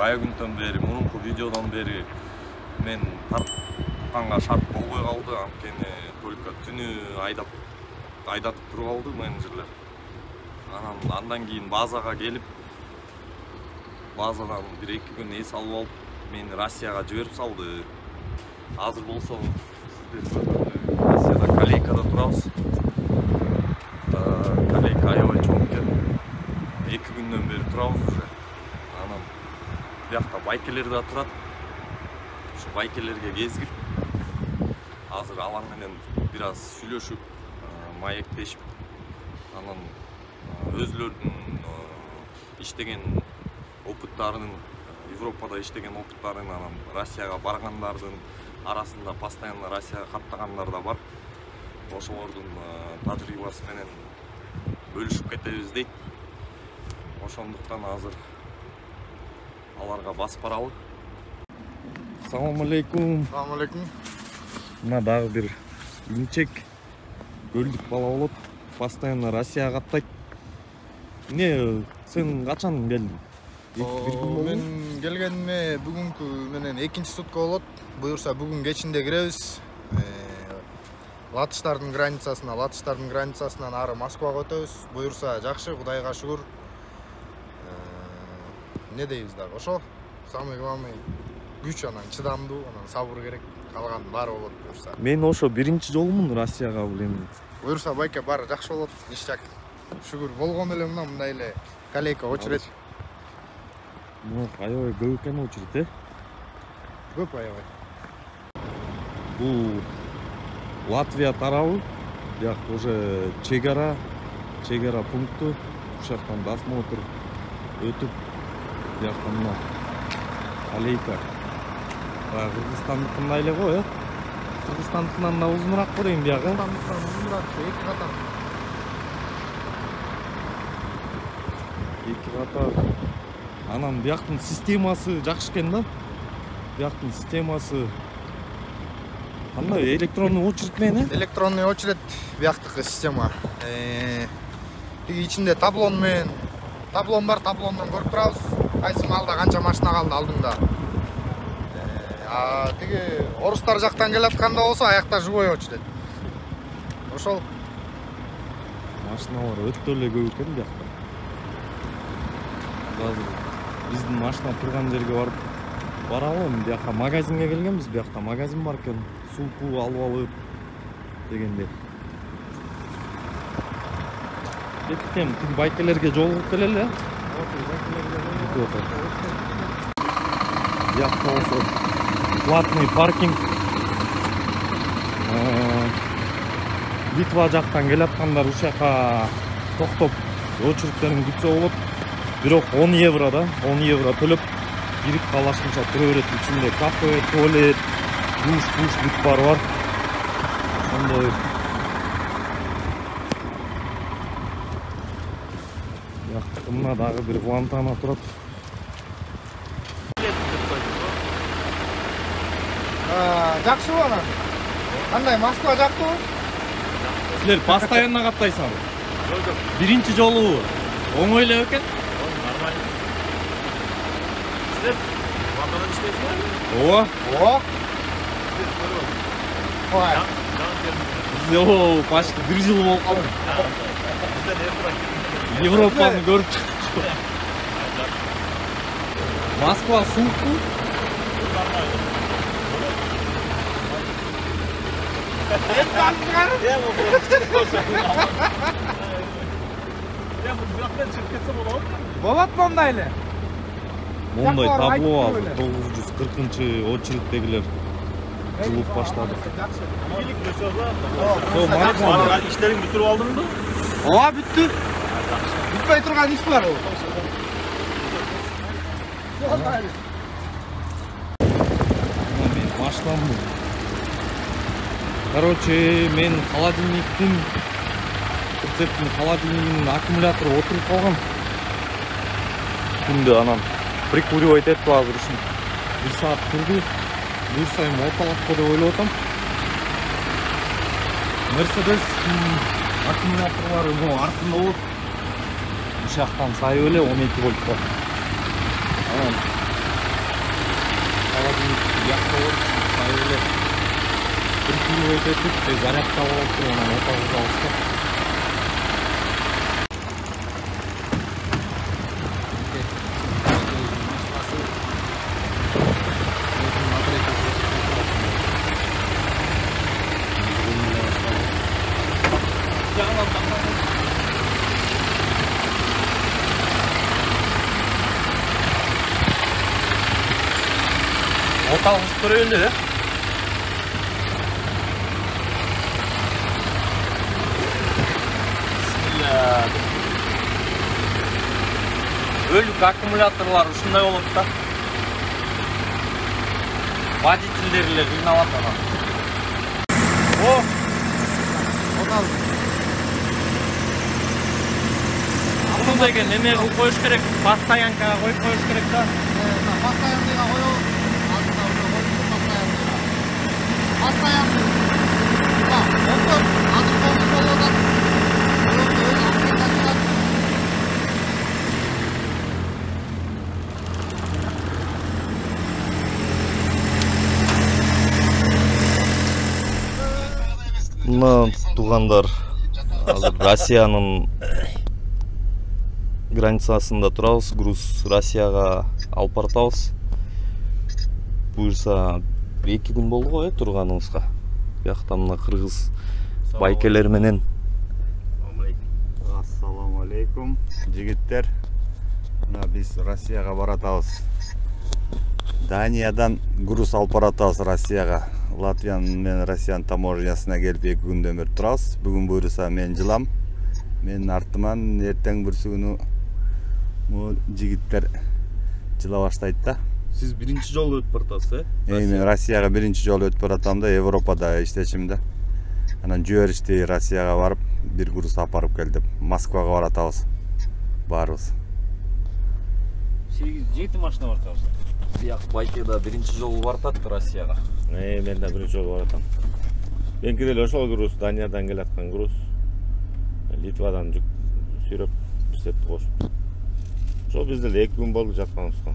бая күндөн бери, мурунку видеодон бери мен тартканга шарт болбой калды. Анткени только түнү айдатып туруп алды менеджерлер. Андан кийин базага келип, базадан 1-2 күн эс алып алып, мени Россияга жиберип салды. Азыр болсо Россияда Калейкада турабыз. Калейка аябай чоң экен. 2 күндөн бери турабыз уже. Анан биякта байкелер да турат. Ушу байкелерге кезгип, азыр алар менен бир аз сүйлөшүп, маектешип, анан өзлөрүнүн иштеген опыттарынын, Европада иштеген опыттарын, анан Россияга баргандардын арасында постоянно Россияга каттагандар да бар. Ошолордун тажрыйбасы менен бөлүшүп кетебиз дейт. Ошондуктан азыр аларга басып баралы. Assalamu alaikum. Assalamu alaikum. Мына дагы бир инчек көлдүк бала болот. Постоянно Россияга каттайт. Не, сен качан келдиң? Мен келгениме бүгүнкү менен 2-чи сутка болот. Буюрса бүгүн кечинде киребиз. Латыштардын границасынан ары Москвага өтөбүз. Буюрса жакшы, Кудайга шүгүр. Не дейбиз дагы? Ошо самый главный күч, анан чыдамдуу, анан сабыр керек. Калган баары болот буюрса. Мен ошо биринчи жолумун Россияга билем. Буюрса байке баары жакшы болот. Ништяк. Шүгүр болгон эле мындай эле Калейка очерет. Аябай көп экен очерет, Көп аябай. Бул Латвия тарабы, бияк уже чегара пункту, ушактан досмотр өтүп, бияктан мына Калейка. Кыргызстандыкындай эле го, Кыргызстандыкынан да узунураак го дейм биягы. Кыргызстандыкынан узунураак, 2 катар. Анан бияктын системасы жакшы экен да. Бияктын системасы кандай электронный очередь менен? Электронный очередь бияктыкы система. Тиги ичинде таблон менен, таблон бар, таблондон көрүп турабыз. Кайсы маалда канча машина калды алдыңда. Тиги орустар жактан келатканда болсо аякта живой очередь. Ошол Машиналар өтө эле көп экен биякта. Азыр биздин машина турган жерге баралы, бияка магазинге келгенбиз, биякта магазин бар экен. Суу алып алып дегенде. Кеттим, тиги байкелерге жолугуп келели. Биякта болсо платный паркинг. Литва жактан келаткандар ушака токтоп очередтерин күтсө болот. Бирок 10 евро да, 10 евро төлөп кирип калашынча тура берет. Ичинде кафе, туалет, душ бүт бар. Ошондой. Мына дагы бир Вантана турат. жакшыбы анан? Кандай, Москва жактыбы? Силер постоянно каттайсыңар. Биринчи жолу оңой эле экен. Нормально. Силер Вантадан иштейсиңерби? Ооба. Ой. Биз почти 1 жыл болуп калды. Европаны көрүп. Москва суукпу? Болот мондай эле. Мондай табло азыр 940-чы очереддегилер жылып баштады. Иштериң бүтүрүп алдыңбы? Ооба, бүттү. Бүтпөй турган иш бар бул. Мен машинамды. Короче, мен холодильниктин холодильнигинин аккумулятору отуруп калган. Күндө анан прикуривать этип азыр ушун 1 саат турду. Буйрсайм оталатпы деп ойлоп атам. Mercedes аккумуляторлары артында болот. Ушактан сайып эле 12 вольт бар. Анан бияқта болып сайылы бір күн өтетіп зарядка болып тұр, онан отағыз алысты. Otağız тұр енді, өлік аккумуляторлар ұшындай олып та. Водительдерлер қиналат ана. О! Отал. Бұның деген неме қыл қойыш керек, постоянкаға қойып қойыш керек та. Постоянныйға қойу. Астына уже қойып постоянныйға. Постоянный. Мотор, адыр қолы болады. Өзі ақпардан шығады. Мына туғандар азыр Россияның границасында тұрабыз, груз Россияға алып бартабыз. Буйырса 2 күн болды ғой тұрғанымызға. Бияқта мына қырғыз байкелер менен. Ассаламу алейкум, жигиттер. Мына биз Россияга баратабыз. Даниядан груз алып баратабыз Россияга. Латвиянын менен Россиянын таможнясына келип 2 күндөн бери турабыз. Бүгүн буйруса мен жылам. Менин артыман эртең бүрсүгүнү бул жигиттер жыла баштайт да. Сиз биринчи жолу өтүп бартасыз, Мен Россияга биринчи жолу өтүп баратам да, Европада иштечим да. Анан жиберишти Россияга барып, бир груз апарып келдим. Москвага баратабыз. Барыбыз. 8-7 машина бартабыз. Бияқ байкеда биринчи жолу бартат Россияга. Мен да биринчи жолу баратам. Меники деле ошол груз, Даниядан келаткан груз. Литвадан жүк сүйрөп пирсетти кошуп. Ошол бизде 2 күн болду жатканыбызга.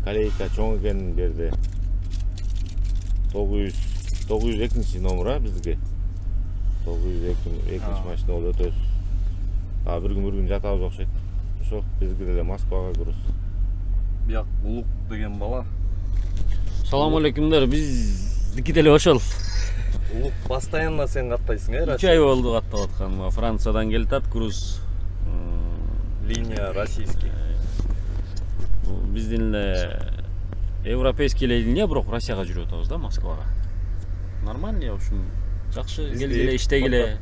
Колейка чоң экен берди. 902 номер бизге. 902 машина болуп өтөбүз. Бир күн жатабыз окшойт. Ошо бизге деле Москвага груз. Бияқ Улук деген бала. Салам алейкумдар, биздики деле ошол. Улук постоянно сен каттайсың, 3 ай болду каттап атканыма. Франциядан келтат груз. Линия российский. Биздин эле европейский линия, бирок Россияга жүрүп атабыз да, Москвага. Нормально, в общем, жакшы келгиле, иштегиле.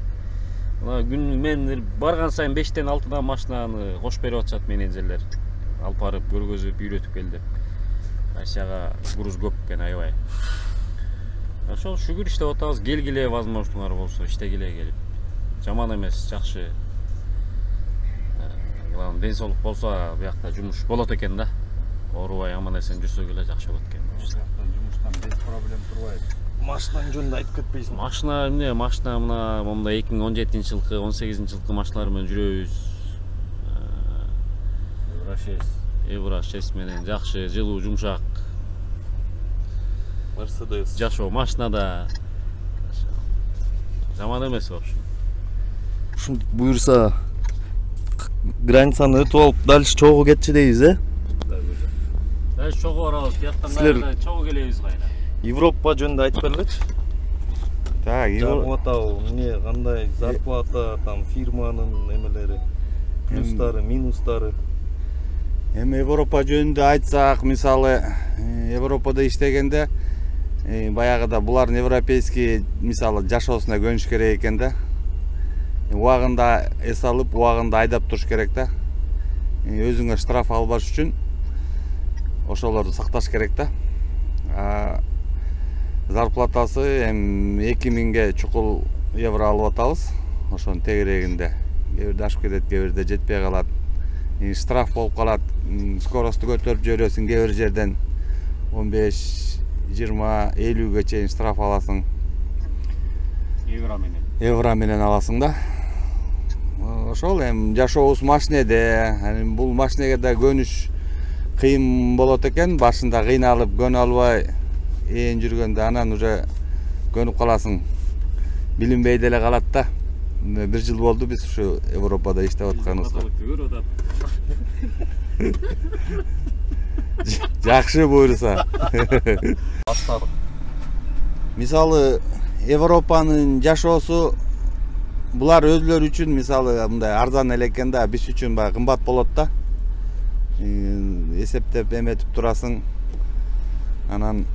Күн мен барган сайын 5-тен 6-дан машинаны кош берип атышат менеджерлер. Алып барып, көргөзүп, үйрөтүп келди. Россияга груз көп экен, аябай. Ошол шүгүр иштеп атабыз, келгиле, возможностуңар болсо, иштегиле келип. Жаман эмес, жакшы. Ден соолук болсо, буякта жумуш болот экен да. Оорубай аман эсен жүрсөк эле жакшы болот экен. Жумуштан без проблем турбайт. Машинанын жөнүндө айтып кетпейсиң. Машина мына монда 2017-жылкы, 18-жылкы машиналар менен жүрөбүз. Евро 6 менен жакшы, жылуу, жумшак. Мерседес. Жашоо машинада. Жаман эмес, в общем. Ушинтип буйурса границаны өтүп алып, дальше чогуу кетчи дейбиз, Дальше чогуу барабыз, бияктан Силер- кайра чогуу келебиз кайра. Европа жөнүндө айтып бергилечи. Так, Зарплата, эмне, кандай зарплата, там фирманын эмелери, плюстары, минустары. Эми Европа жөнүндө айтсак, мисалы, Европада иштегенде баягыда булардын европейский, мисалы, жашоосуна көнүш керек экен да. Убагында эс алып, убагында айдап туруш керек да. Өзүңө штраф албаш үчүн ошолорду сакташ керек да. Зарплатасы 2000ге чукул евро алып атабыз. Ошонун тегерегинде. Кээ бирде ашып кетет, кээ бирде жетпей калат. Штраф болуп калат. Скоросту көтөрүп жибересиң, кээ бир жерден 15, 20, 50ге чейин штраф аласың. Евро менен аласың да. Ошол жашообуз машинеде. Бул машинеге да көнүш кыйын болот экен. Башында кыйналып көнө албай ээн жүргөндө анан уже көнүп каласың. Билинбей деле калат да. 1 жыл болду биз ушу Европада иштеп атканыбызга. Жакшы буйруса. Баштадык. Мисалы Европанын жашоосу булар өзлөрү үчүн мисалы мындай арзан эле экен да, биз үчүн баягы кымбат болот да. Эсептеп эметип турасың. Анан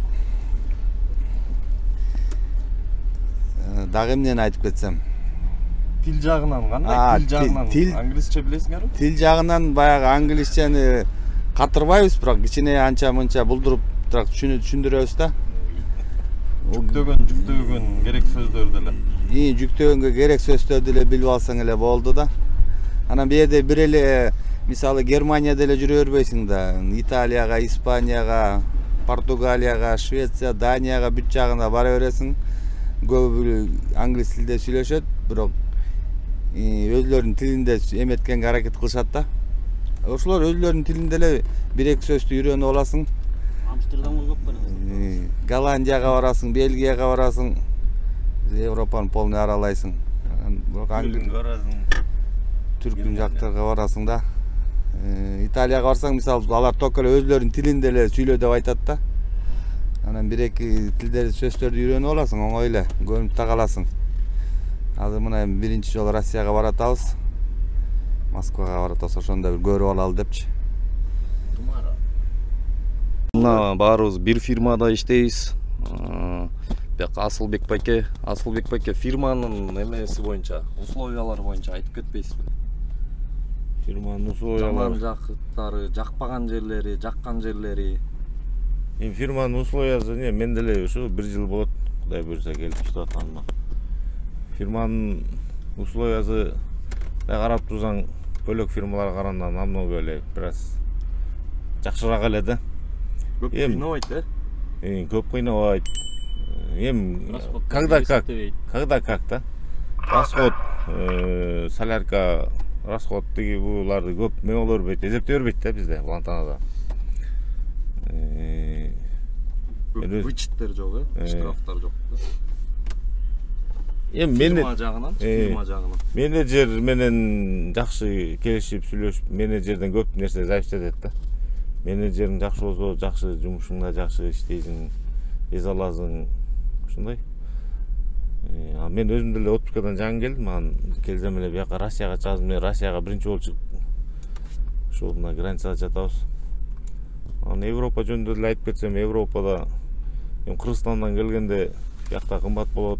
дагы эмнени айтып кетсем? Тил жагынан кандай? Тил жагынан англисче билесиңерби? Тил жагынан баягы англисчени катырбайбыз, бирок кичине анча-мынча булдуруп түшүндүрөбүз да. Жүктөгөн керек сөздөрдү эле. Жүктөгөнгө керек сөздөрдү эле билип алсаң эле болду да. Анан бу жерде бир эле мисалы Германияда эле жүрө бербейсиң да. Италияга, Испанияга, Португалияга, Швеция, Данияга бүт жагына бара бересиң. Көбү англис тилде сүйлөшөт, бирок өзлөрүнүн тилинде эметкенге аракет кылышат да. Ошолор өзлөрүнүн тилинде эле бир-эки сөздү үйрөнүп аласың. Амстердамга көп барасың. Голландияга барасың, Бельгияга барасың. Европаны полный аралайсың. Түркүн жактарга барасың да. Италияга барсаң, мисалы, алар ток эле өзлөрүнүн тилинде эле сүйлө деп айтат да. Анан бир-эки тилдерди сөздөрдү үйрөнүп аласың, оңой эле, көнүп да каласың. Азыр мына биринчи жолу Россияга баратабыз. Москвага баратабыз, ошондо бир көрүп алалы депчи. Мына баарыбыз бир фирмада иштейбиз. Бияка Асылбек байке фирманын эмеси боюнча, условиялары боюнча айтып кетпейсизби? Фирманын условиялары. Жаман жактары, жакпаган жерлери, жаккан жерлери. Фирманын условиясы эмне? Мен деле ушу 1 жыл болот, Кудай буйрса келип иштеп атканыма. Фирманын условиясы карап турсаң, бөлөк фирмаларга караганда намного эле бир аз жакшыраак эле да. Көп кыйнабайт, Көп кыйнабайт. Когда как да? Расход, солярка, расход деги буларды көп меолор бербейт, эзептей бербейт да бизде Лантанада. Вычеттер жок, штрафтар жок. Фирма жагынан. Менеджер менен жакшы келишип сүйлөшүп, менеджерден көп нерсе зависит этет да. Менеджерин жакшы болсо, жакшы жумушуңда жакшы иштейсиң, эз аласың, ушундай. Мен өзүм деле отпускадан жаңы келдим, анан келсем эле бияка Россияга чыгасым, мен Россияга биринчи болуп чыгып, ошол мына границада жатабыз. Анан Европа жөнүндө деле айтып кетсем, Европада Кыргызстандан келгенде биякта кымбат болот,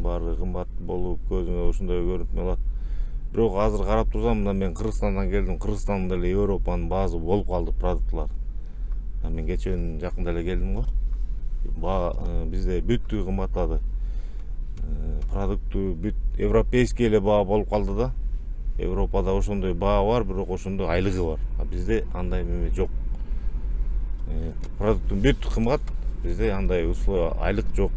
баары кымбат болуп, көзүңө ушундай көрүнүп калат. Бирок азыр карап турсам, мына мен Кыргызстандан келдим, Кыргызстанда эле Европанын баасы болуп калды продуктлар. Мен кечен жакында эле келдим го. Бизде бүттү кымбаттады. Продукты бүт европейский эле баа болуп калды да. Европада ошондой баа бар, бирок ошондой айлыгы бар. Бизде андай эме жок. Продукттун бүт кымбат, бизде андай условия айлык жок.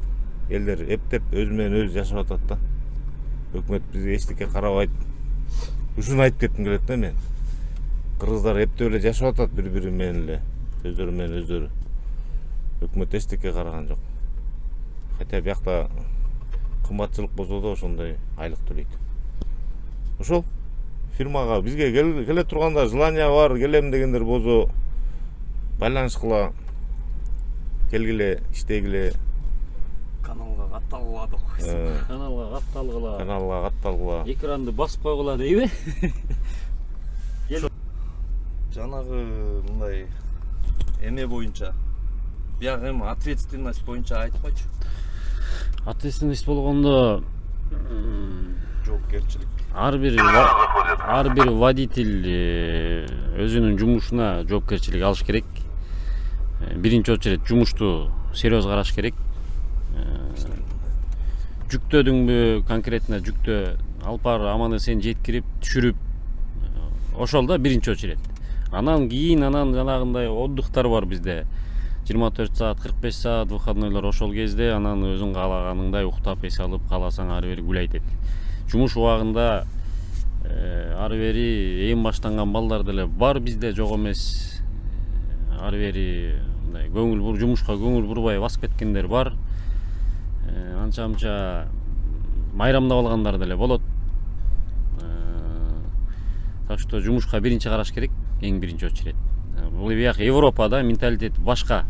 Элдер эптеп өзү менен өзү жашап атат да. Өкмөт бизге эчтеке карабайт. Ушуну айтып кетким келет да мен. Кыргыздар эптеп эле жашап атат бири-бири менен эле, өздөрү менен өздөрү. Өкмөт эчтеке караган жок. Хотя биякта кымбатчылык болсо да ошондой айлык төлөйт. Ошол фирмага бизге келе тургандар, желание бар, келем дегендер болсо байланышкыла, келгиле, иштегиле. Каналга катталгыла деп койсоң. Каналга катталгыла. Экранды басып койгула дейби? Жанагы мындай эме боюнча, бияк эми ответственность боюнча айтпачы. Ответственность болгондо жоопкерчилик. ар бир водитель өзүнүн жумушуна жоопкерчилик алыш керек. Биринчи очередь жумушту серьез караш керек. Жүктөдүңбү, конкретно жүктө алып бар аманы сен жеткирип, түшүрүп, ошол да биринчи очередь. Анан кийин жанагындай отдыхтар бар бизде. 24 саат, 45 саат выходнойлор, ошол кезде анан өзүң каалаганыңдай уктап эс алып кааласаң ары бери гулай этет. Жумуш убагында ары бери эң баштанган балдар деле бар бизде, жок эмес. Ары бери мындай жумушка көңүл бурбай басып кеткендер бар. Анча мынча майрамдап алгандар деле болот. Так что жумушка биринчи караш керек, эң биринчи очеред. Бул бияк Европада менталитет башка.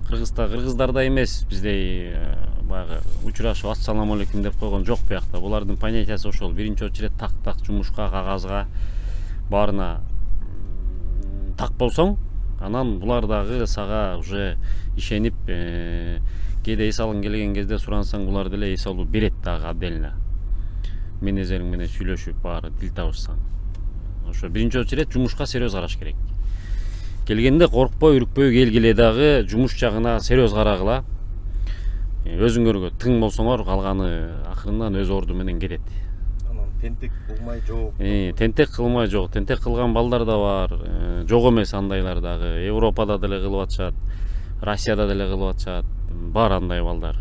Кыргыздарда эмес, биздей баягы учурашып ассаламу алейкум деп койгон жок биякта. Булардын понятиясы ошол. Биринчи очеред так жумушка, кагазга баарына так болсоң, анан булар дагы сага уже ишенип, кээде эс алгың келген кезде сурансаң, булар деле эс алуу берет дагы отдельно. Менежериң менен сүйлөшүп, баары тил табышсаң. Ошо биринчи очеред жумушка серьез караш керек. Келгенде коркпой, үркпөй келгиле дагы жумуш жагына серьез карагыла. Өзүңөргө тың болсоңор, калганы акырындан өз орду менен келет. Анан тентек кылмай жок. Тентек кылмай жок. Тентек кылган балдар да бар. Жок эмес андайлар дагы. Европада деле кылып атышат, Россияда деле кылып атышат. Бар андай балдар.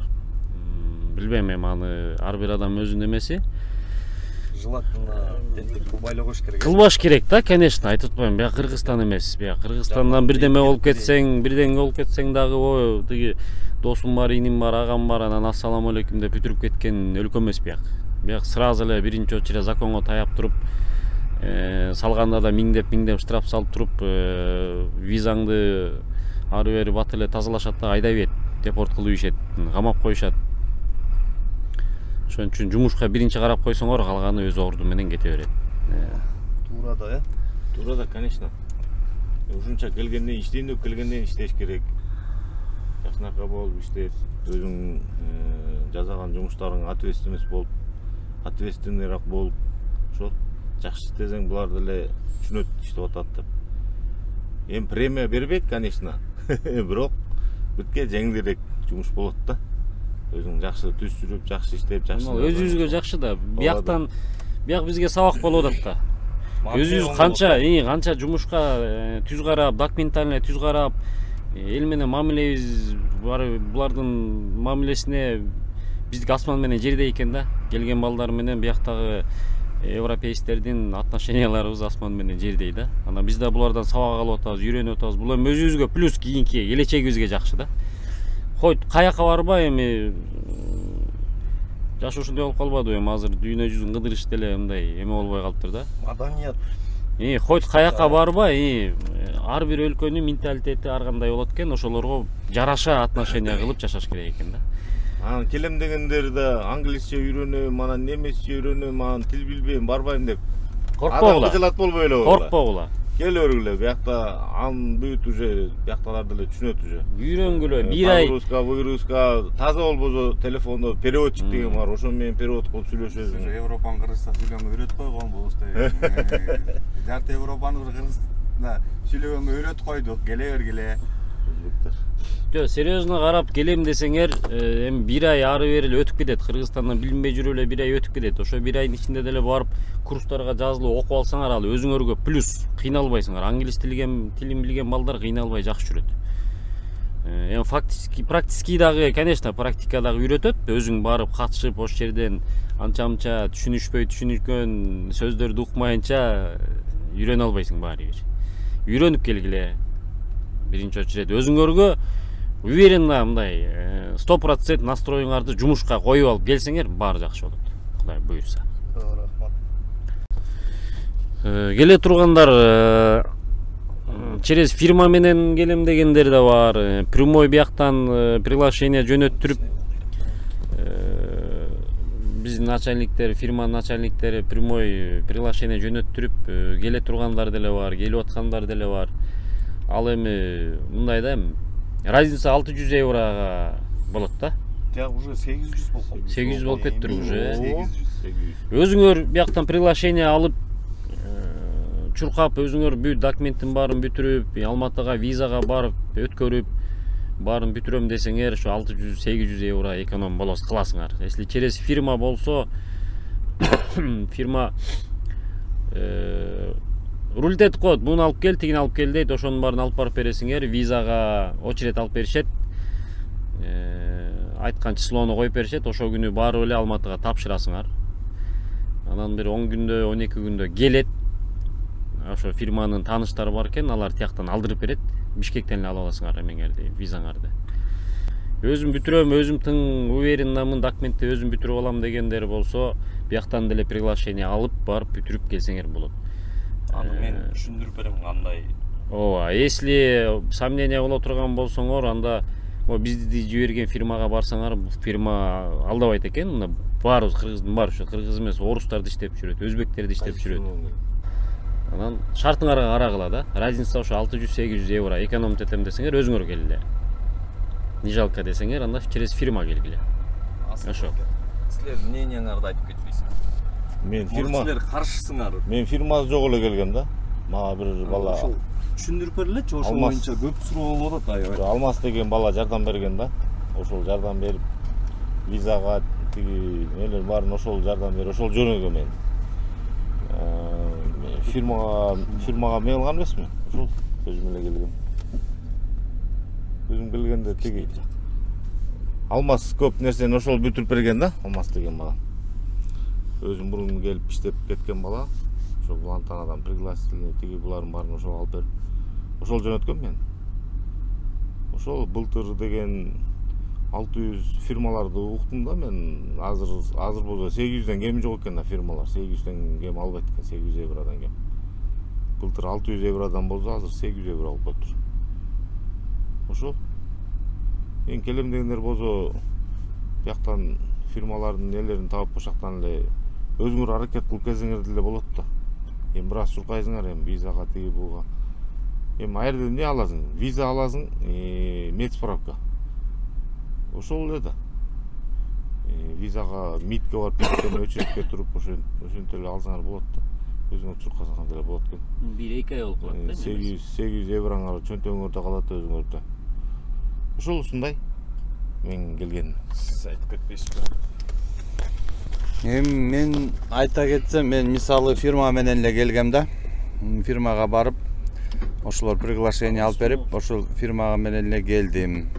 Билбейм, аны ар бир адам өзүнүн эмеси. Желательно тентек кылбай эле коюш керек. Кылбаш керек да, конечно, айтып атпайм. Бияк Кыргызстан эмес. Бияк Кыргызстандан бирдеме болуп кетсең дагы, ой, тиги досум бар, иним бар, агам бар, анан ассаламу алейкум деп бүтүрүп кеткен өлкө эмес бияк. Бияк сразу эле биринчи очеред законго таяп туруп, салганда да миңдеп штраф салып туруп, визаңды ары бери бат эле тазалашат да айдай бет, депорт кылып ийишет, камап коюшат. Ошон үчүн жумушка биринчи карап койсоңор, калганы өз орду менен кете берет. Туура да, Туура да, конечно. Ушунча келгенден иштеш керек. Жакшынака болуп иштеп, өзүң жасаган жумуштарың ответственныйраак болуп, ошол жакшы иштесең булар деле түшүнөт иштеп атат деп. Эми премия бербейт, конечно. Бирок бүтке жеңилирээк жумуш болот да. Өзүң жакшы түз жүрүп, жакшы иштеп, жакшы. Өзүбүзгө жакшы да. Бияк бизге сабак болуп атат да. Өзүбүз канча жумушка түз карап, документально түз карап, эл менен мамилебиз бар, булардын мамилесине биздик асман менен жердей экен да. Келген балдар менен бияктагы европейсктердин отношенияларыбыз асман менен жердей да. Анан биз да булардан сабак алып атабыз, үйрөнүп атабыз. Бул эми өзүбүзгө плюс, кийинки келечегибизге жакшы да. Хойт каяка барбай, эми жаш ушундай болуп калбадыбы, эми азыр дүйнө жүзүн кыдырыш деле мындай эме болбой калыптыр да. Маданият. Хойт каяка барбай, ар бир өлкөнүн менталитети ар кандай болот экен, ошолорго жараша отношения кылып жашаш керек экен да. Анан келем дегендер да англисче үйрөнөм, анан немисче үйрөнөм, анан тил билбейм, барбайм деп. Коркпогула. Кыжылат болбой эле. Коркпогула. Келөргүлө, биякта ан бүт уже, биякталар деле түшүнөт уже. Үйрөнгүлө, бир ай. Выгрузка, таза болбосо телефондо переводчик деген бар, ошо менен перевод кылып сүйлөшөсүң. Европаны кыргызча сүйлөмө үйрөтүп койгон болстой. Жарты Европаны кыргызча сүйлөгөнгө үйрөтүп койдук, келе бергиле. Жок, серьезно карап келем десеңер, эми бир ай ары бери эле өтүп кетет. Кыргызстандан билинбей жүрүп эле бир ай өтүп кетет. Ошо бир айдын ичинде деле барып курстарга жазылып окуп алсаңар, ал өзүңөргө плюс, кыйналбайсыңар. Англис тилин билген балдар кыйналбай жакшы жүрөт. Эми практически дагы, конечно, практика дагы үйрөтөт. Өзүң барып катышып, ош жерден анча-мынча түшүнүшкөн сөздөрдү укмайынча үйрөнө албайсың баары бир. Үйрөнүп келгиле. Биринчи очеред өзүңөргө уверенно мындай 100% настроюңарды жумушка коюп алып келсеңер, баары жакшы болот. Кудай буйрса. Рахмат. Келе тургандар через фирма менен келем дегендер да бар. Прямой бияктан приглашение жөнөттүрүп, биздин начальниктер, фирманын начальниктери прямой приглашение жөнөттүрүп келе тургандар деле бар, келип аткандар деле бар. Ал эми мындай да, разница 600 еврога болот да. Жак уже 800 болду. 800 болуп кеттир уже. 800. Өзүңөр бияктан приглашение алып, чуркап, өзүңөр бүт документтин баарын бүтүрүп, Алматыга визага барып, өткөрүп, баарын бүтүрөм десеңер, ошо 600-800 евро эконом болосуз, кыласыңар. Если через фирма болсо, фирма рулетет коет, буну алып кел, тигин алып кел дейт, ошонун баарын алып барып бересиңер, визага очеред алып беришет. Айткан числоону коюп беришет, ошол күнү барып эле Алматыга тапшырасыңар. Анан бир 10 күндө, 12 күндө келет. Ошо фирманын тааныштары бар экен, алар тияктан алдырып берет. Бишкектен эле ала аласыңар эмеңерди, визаңарды. Өзүм бүтүрөм, өзүм тың увереннамын, документти өзүм бүтүрүп алам дегендер болсо, бияктан деле приглашение алып барып бүтүрүп келсеңер болот. Аны мен түшүндүрүп берем кандай. Ооба, если сомнение боло турган болсоңор, анда бизди жиберген фирмага барсаңар, фирма алдабайт экен. Мына баарыбыз кыргыздын баары ушу кыргыз эмес, орустарды иштеп жүрөт, өзбектерди иштеп жүрөт. Анан шартыңарга карагыла да. Разница ошо 600-800 евро экономить этем десеңер, өзүңөр келгиле. Не жалко десеңер, анда через фирма келгиле. Ошо. Силер мнениеңарды айтып кетпейсиңер. Мен фирма. Силер каршысыңар. Мен фирмасы жок эле келгем да. Мага бир бала. Түшүндүрүп берилечи, ошол боюнча көп суроо болуп атат аябай. Алмас деген бала жардам берген да. Ошол жардам берип визага тиги нелер барын ошол жардам берип, ошол жөнөкөй мен. Фирмага мен алган эмесмин. Ошол өзүм эле келгем. Өзүм келгенде тиги Алмас көп нерсени ошол бүтүрүп берген да, Алмас деген бала. Өзүм мурун келип иштеп кеткен бала. Ошол Блантанадан пригласительный тиги булардын баарын ошол алып берип, ошол жөнөткөм мен. Ошол былтыр деген 600 фирмаларды уктум да мен. Азыр болсо 800ден кеми жок экен да фирмалар. 800ден кем албайт экен, 800 евродан кем. Былтыр 600 евродан болсо азыр 800 евро алып коюптур. Ошол мен келем дегендер болсо бияктан фирмалардын нелерин таап ошактан эле өзүңөр аракет кылып келсеңер деле болот да. Эми бир аз суркайсыңар, эми визага тиги буга. Эми ал жерде эмне аласың? Виза аласың, медсправка. Ошол эле да. Визага МИДке барып кеткен очередке туруп ошентип эле алсаңар болот да. Өзүңөр туркасаңар деле болот экен. 1-2 ай болуп калат да. 800 евроңар чөнтөгүңөрдө калат өзүңөрдө. Ошол ушундай мен келген. Сиз айтып кетпейсизби? Эми мен айта кетсем, мен мисалы фирма менен эле келгем да. Фирмага барып, ошолор приглашение алып берип, ошол фирмага менен эле келдим.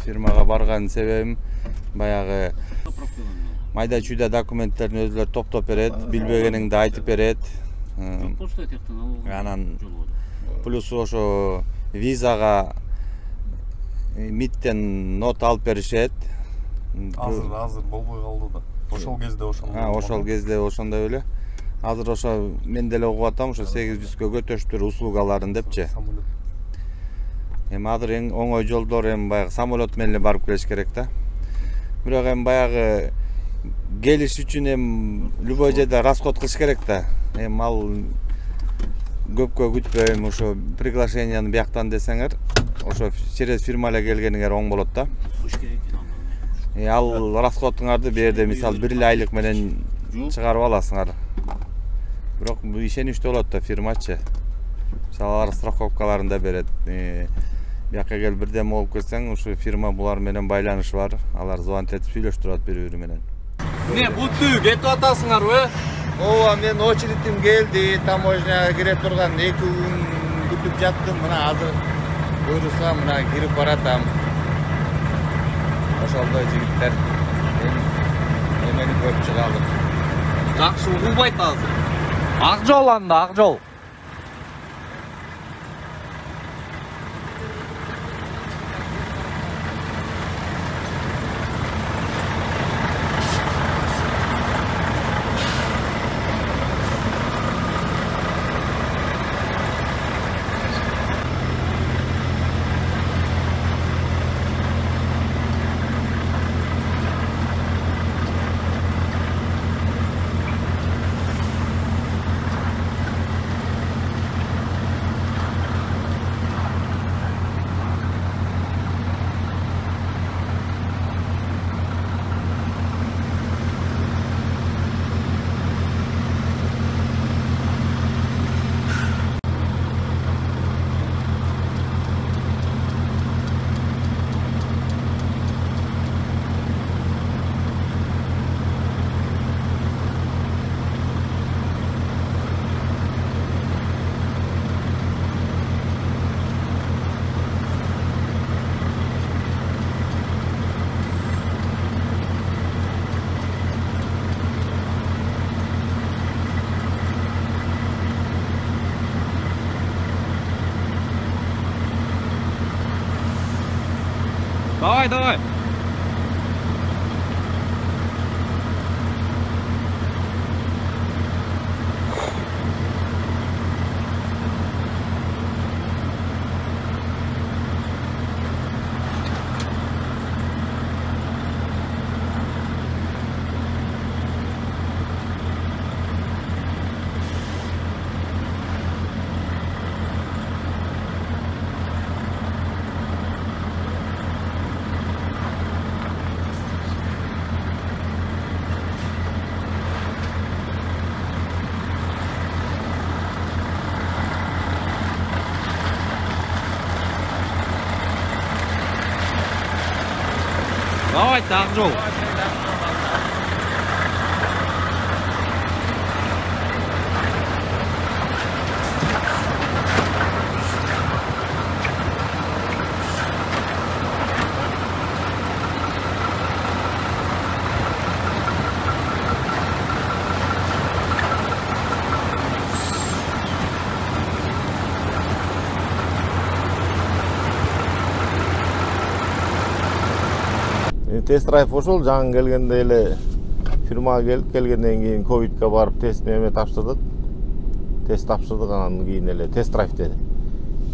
Фирмага барган себебим баягы майда чүйдө документтерин өзүлөр топтоп берет, билбегениңди айтып берет. Анан плюс ошо визага МИДтен нот алып беришет. Азыр болбой калды да. Ошол кезде ошол кезде ошондой эле. Азыр ошо мен деле угуп атам, ошо 800кө көтөрүштүр услугаларын депчи. Эми азыр эң оңой жолдор эми баягы самолет менен эле барып келиш керек да. Бирок эми баягы келиш үчүн эми любой жерде расход кылыш керек да. Эми ал көпкө күтпөй, эми ошо приглашениени бияктан десеңер, ошо через фирма эле келгениңер оң болот да. Ал расходуңарды бу жерде мисалы 1 айлык менен чыгарып аласыңар. Бирок бул ишеничтүү болот да фирмачы. Мисалы алар страховкаларын да берет. Бияка келип бирдеме болуп кетсең, ушу фирма булар менен байланышы бар. Алар звонить этип сүйлөшүп турат бири-бири менен. Не, бутту кетип атасыңарбы? Ооба, мен очередим келди, таможняга кире турган 2 күн күтүп жаттым. Мына азыр буйруса мына кирип баратам. Ошолдой жигиттер эмени көрүп чыгалып. Жакшы угулбайт азыр. Ак жол анда, ак жол. Давай, давай. Давай, так жол. Тест драйв ошол жаңы келгенде эле фирмага келгенден кийин ковидке барып тест неме тапшырдык. Тест тапшырдык, анан кийин эле тест драйв деди.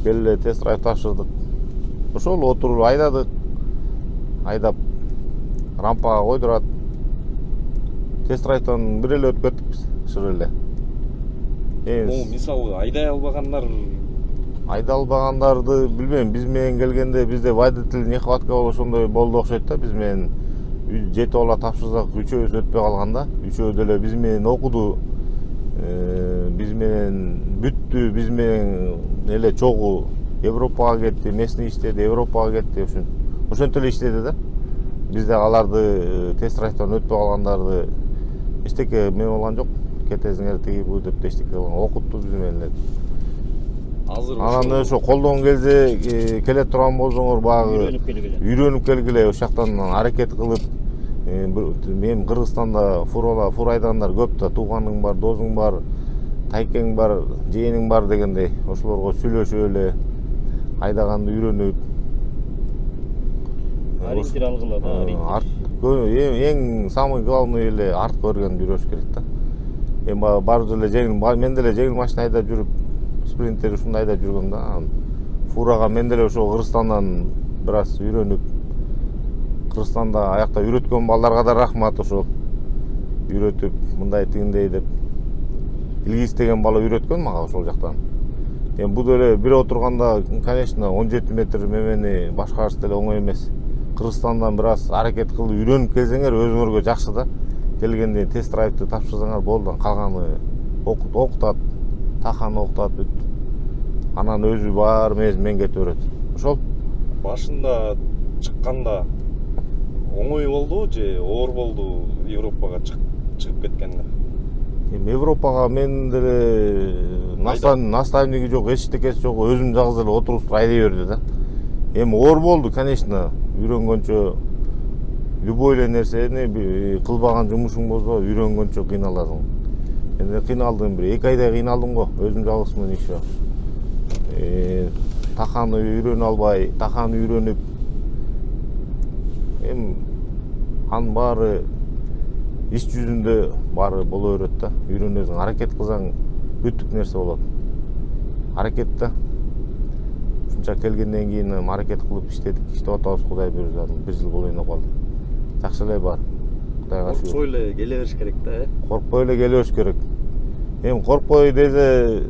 Келип эле тест драйв тапшырдык. Ошол отуруп айдадык. Айдап рампага койдурат. Тест драйвдан бир эле өтүп кеттик биз, шыр эле. Мисалы айдай албагандар Айда албагандарды билбейм, биз менен келгенде бизде водитель нехватка болуп ошондой болду окшойт да. Биз менен 7 бала тапшырсак, 3-өөбүз өтпөй калганда, 3-өө деле биз менен окуду, биз менен бүттү, биз менен эле чогуу Европага кетти, местный иштеди, Европага кетти, ошентип эле иштеди да. Бизде аларды тест драйвдан өтпөй калгандарды эчтеке эме болгон жок. Кетесиңер тиги бу деп эчтеке окутту биз менен эле. Анан ошо колдон келсе келе турган болсоңор баягы үйрөнүп келгиле, ошол жактан аракет кылып, мен Кыргызстанда фура айдагандар көп да, тууганың бар, досуң бар, тайкең бар, жээниң бар дегендей, ошолорго сүйлөшүп эле айдаганды үйрөнүп, ориентир алгыла да, эң самый главный эле арт көргөндү үйрөнүш керек да. Эми барыбыз эле жеңил, мен деле жеңил машина айдап жүрүп, спринтер ушундай айдап жүргөм да. Фурага мен деле ошо Кыргызстандан бир аз үйрөнүп, Кыргызстанда аякта үйрөткөн балдарга да рахмат, ошо үйрөтүп, мындай тигиндей деп. Илгиз деген бала үйрөткөн мага ошол жактан. Эми бул деле бир отурганда, конечно, 17 метр мемени башкарыш деле оңой эмес. Кыргызстандан бир аз аракет кылып үйрөнүп келсеңер өзүңөргө жакшы да. Келгенде тест драйвды тапшырсаңар болду, калганы окутат, таканы окутат бүт. Анан өзү бар мен кетип берет. Ошол башында чыкканда оңой болду же оор болду Европага чыгып кеткенде? Эми Европага мен деле наставниги жок, эчтекеси жок, өзүм жалгыз эле отуруп айдай берди да. Эми оор болду, конечно, үйрөнгөнчө любой эле нерсени кылбаган жумушуң болсо үйрөнгөнчө кыйналасың. Мен кыйналдым, бир 2 айдай кыйналдым го, өзүм жалгызмын еще. Таканы үйрөнө албай, таканы үйрөнүп, эми анын баары иш жүзүндө баары боло берет да. Үйрөнөсүң, аракет кылсаң бүттүк нерсе болот. Аракет да. Ушунча келгенден кийин аракет кылып иштедик, иштеп атабыз, Кудай буйрса, 1 жыл болоюна калды. Жакшы эле бар. Кудайга шүгүр. Коркпой эле келе бериш керек да, Коркпой эле келе бериш керек. Эми коркпой десе,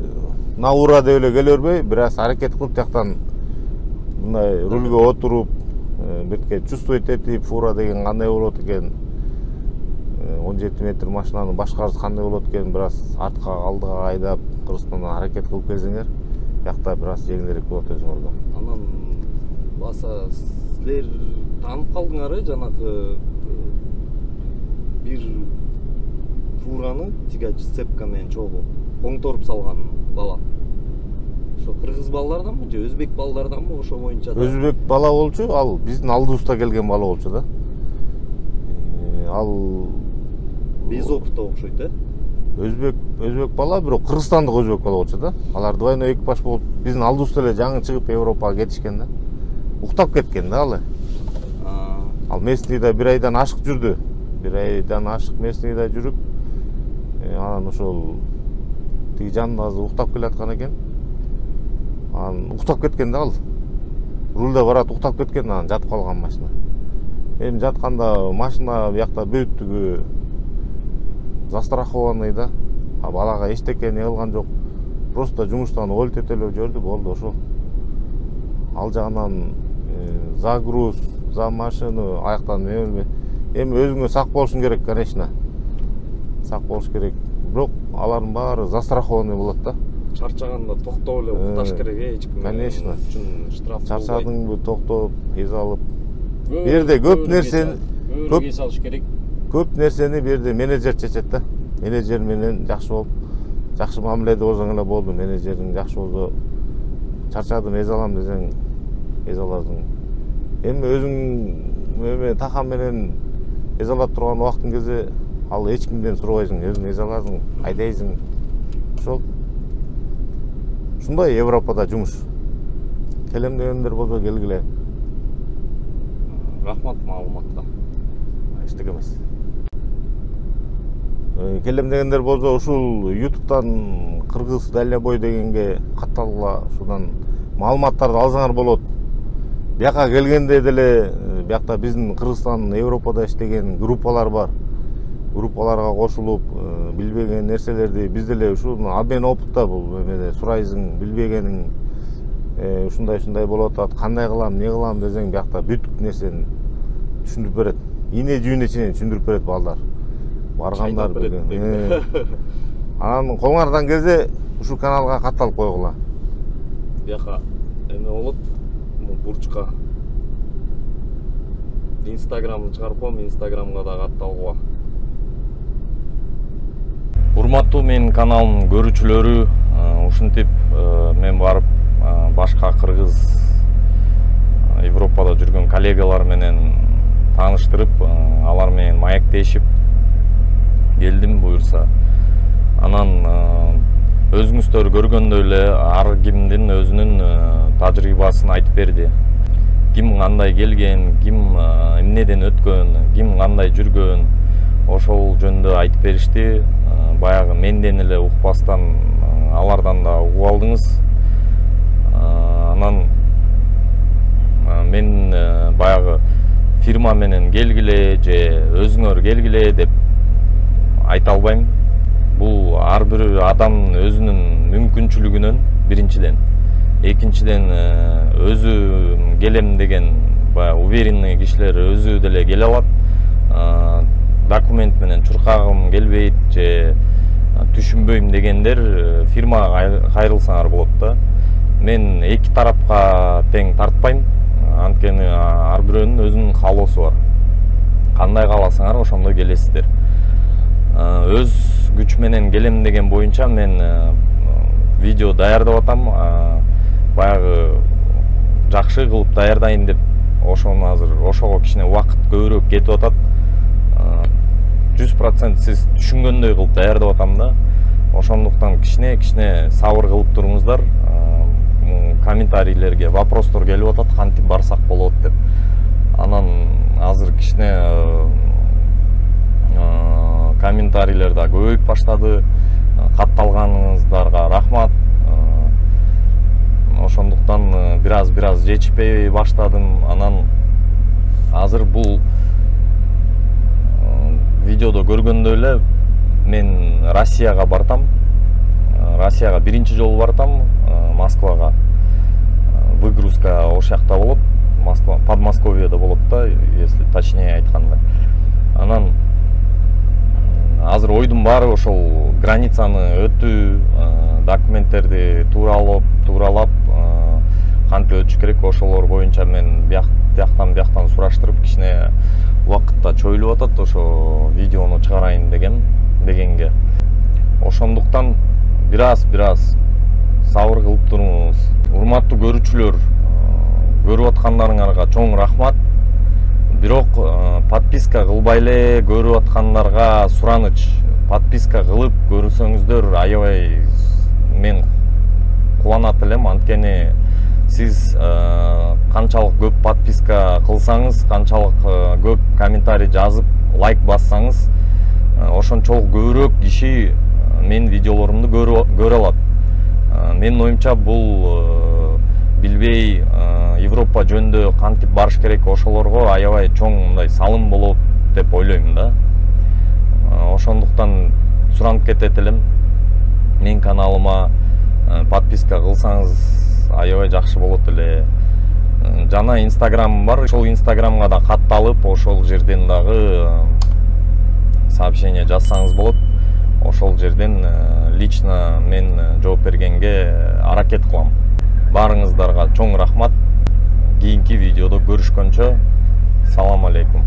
наура деп эле келе бербей, бир аз аракет кылып жактан мындай рулга отуруп, бирке чувствовать этип, фура деген кандай болот экен, 17 метр машинаны башкарыш кандай болот экен, бир аз артка алдыга айдап, Кыргызстандан аракет кылып келсеңер, биякта бир аз жеңилирээк болот өзүңөргө. Анан баса силер таанып калдыңар, жанагы бир фураны тигач сцепка менен чогуу оңторуп салган бала. Ошо кыргыз балдарданбы же өзбек балдарданбы ошо боюнча да? Өзбек бала болчу, ал биздин алдыбызда келген бала болчу да. Ал без опыта окшойт, өзбек бала, бирок кыргызстандык өзбек бала болчу да. Алар двойной экипаж болуп, биздин алдыбызда эле жаңы чыгып Европага кетишкен да. Уктап кеткен да алы. Ал местныйда 1 айдан ашык жүрдү. 1 айдан ашык местныйда жүрүп, анан ошол тиги жанында азыр уктап келаткан экен. Анан уктап кеткен да ал. Рулда барат уктап кеткен, анан жатып калган машина. Эми жатканда машина биякта бөөттүгү застрахованный да. Балага эчтеке не кылган жок. Просто жумуштан олт этелеп жиберди, болду ошол. Ал жагынан загруз, за машину аяктан эми өзүңө сак болушуң керек, конечно. Сак болуш керек. Бирок алардын баары застрахованный болот да. Чарчаганда токтоп эле укташ керек, эч ким. Конечно. Үчүн штраф. Чарчадыңбы, токтоп, эз алып. Бу жерде көп нерсени эс алыш керек. Көп нерсени бу жерде менеджер чечет да. Менеджер менен жакшы болуп, жакшы мамиледе болсоң эле болду. Менеджериң жакшы болсо, чарчадым, эз алам десең, эз аласың. Эми өзүң такам менен эз алып турган убактын кезде ал эч кимден сурабайсың, өзүң эз аласың, айдайсың. Ошол. Ушундай Европада жумуш. Келем дегендер болсо келгиле. Рахмат маалыматка. Эчтеке эмес. Келем дегендер болсо ушул YouTube'дан Кыргыз Дальнобой дегенге катталгыла, ушудан маалыматтарды алсаңар болот. Бияка келгенде деле биякта биздин Кыргызстан Европада иштеген группалар бар. Группаларга кошулуп, билбеген нерселерди биз деле ушул обмен опытта бул эмеде сурайсың, билбегениң ушундай болуп атат, кандай кылам, не кылам десең биякта бүт нерсени түшүндүрүп берет. Ийне жүүнү чейин түшүндүрүп берет балдар. Баргандар билген. Анан колуңардан келсе ушул каналга катталып койгула. Бияка эме болот, бурчка. Инстаграмды чыгарып коем, Инстаграмга да катталгыла. Урматтуу менин каналымдын көрүүчүлөрү, ушинтип мен барып башка кыргыз Европада жүргөн коллегалар менен тааныштырып, алар менен маектешип келдим буюрса. Анан өзүңүздөр көргөндөй эле ар кимдин өзүнүн тажрыйбасын айтып берди. Ким кандай келген, ким эмнеден өткөн, ким кандай жүргөн, ошол жөнүндө айтып беришти. Баягы менден эле укпастан алардан да угуп алдыңыз. Анан мен баягы фирма менен келгиле же өзүңөр келгиле деп айта албайм. Бул ар бир адам өзүнүн мүмкүнчүлүгүнөн биринчиден, экинчиден өзү келем деген баягы уверенный кишилер өзү деле келе алат. Документ менен чуркагым келбейт же түшүнбөйм дегендер фирмага кайрылсаңар болот да. Мен эки тарапка тең тартпайм. Анткени ар бирөөнүн өзүнүн каалоосу бар. Кандай кааласаңар ошондой келесиздер. Өз күч менен келем деген боюнча мен видео даярдап атам. Баягы жакшы кылып даярдайын деп ошону азыр ошого кичине убакыт көбүрөөк кетип атат. 100% сиз түшүнгөндөй кылып даярдап атам да. Ошондуктан кичине сабыр кылып туруңуздар. Комментарийлерге вопростор келип атат, кантип барсак болот деп. Анан азыр кичине комментарийлер да көбөйүп баштады. Катталганыңыздарга рахмат. Ошондуктан бир аз жетишпей баштадым. Анан азыр бул видеодо көргөндөй эле мен Россияга бартам. Россияга биринчи жолу бартам, Москвага. Выгрузка ошол жакта болот. Москва, Подмосковьеда болот да, если точнее айтканда. Анан азыр ойдун баары ошол границаны өтүү, документтерди тууралап кантип өтүш керек, ошолор боюнча мен бияктан сураштырып кичине убакытта чоюлуп атат ошо видеону чыгарайын дегенге. Ошондуктан бир аз сабыр кылып туруңуз. Урматтуу көрүүчүлөр, көрүп аткандарыңарга чоң рахмат. Бирок подписка кылбай эле көрүп аткандарга сураныч. Подписка кылып көрсөңүздөр аябай мен кубанат элем, анткени сиз канчалык көп подписка кылсаңыз, канчалык көп комментарий жазып, лайк бассаңыз, ошончолук көбүрөөк киши менин видеолорумду көрө алат. Менин оюмча бул билбей Европа жөнүндө кантип барыш керек, ошолорго аябай чоң мындай салым болот деп ойлойм да. Ошондуктан суранып кетет элем, менин каналыма подписка кылсаңыз аябай жакшы болот эле. Жана инстаграмым бар, ошол инстаграмга да катталып, ошол жерден дагы сообщение жазсаңыз болот. Ошол жерден лично мен жооп бергенге аракет кылам. Барыңыздарга чоң рахмат. Кийинки видеодо көрүшкөнчө салам алейкум.